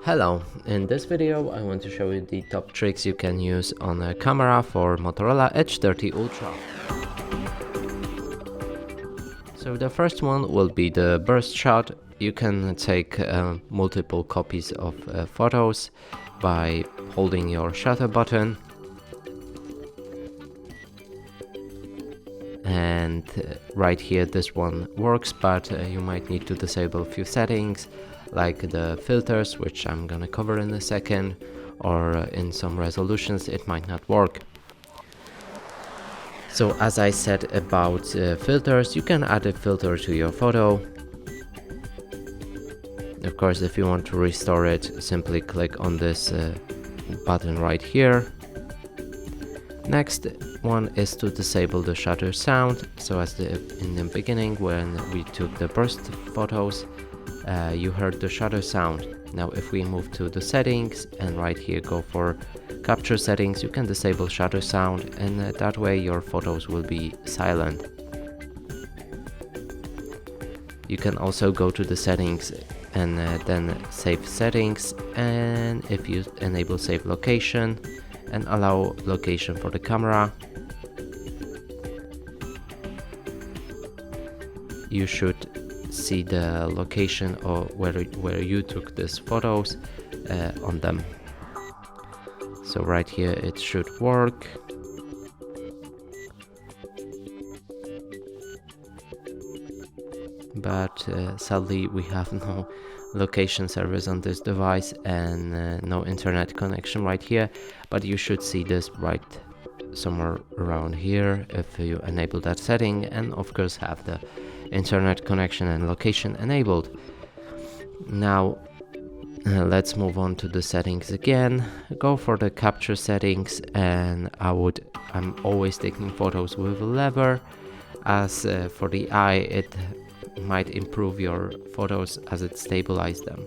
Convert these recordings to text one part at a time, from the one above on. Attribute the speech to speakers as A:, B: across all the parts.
A: Hello, in this video I want to show you the top tricks you can use on a camera for Motorola Edge 30 Ultra. So the first one will be the burst shot. You can take multiple copies of photos by holding your shutter button. And right here this one works, but you might need to disable a few settings like the filters, which I'm gonna cover in a second, or in some resolutions it might not work. So as I said about filters, you can add a filter to your photo. Of course, if you want to restore it, simply click on this button right here. Next one is to disable the shutter sound. So as in the beginning when we took the burst photos, you heard the shutter sound. Now if we move to the settings and right here go for capture settings, you can disable shutter sound, and that way your photos will be silent. You can also go to the settings and then save settings, and if you enable save location and allow location for the camera, you should see the location or where you took these photos on them. So right here it should work. But sadly we have no location service on this device and no internet connection right here, but you should see this right somewhere around here if you enable that setting, and of course have the internet connection and location enabled. Now let's move on to the settings again. Go for the capture settings, and I'm always taking photos with a lever, as for the eye it might improve your photos as it stabilizes them.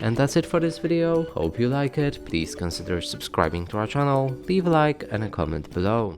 A: And that's it for this video. Hope you like it. Please consider subscribing to our channel, leave a like and a comment below.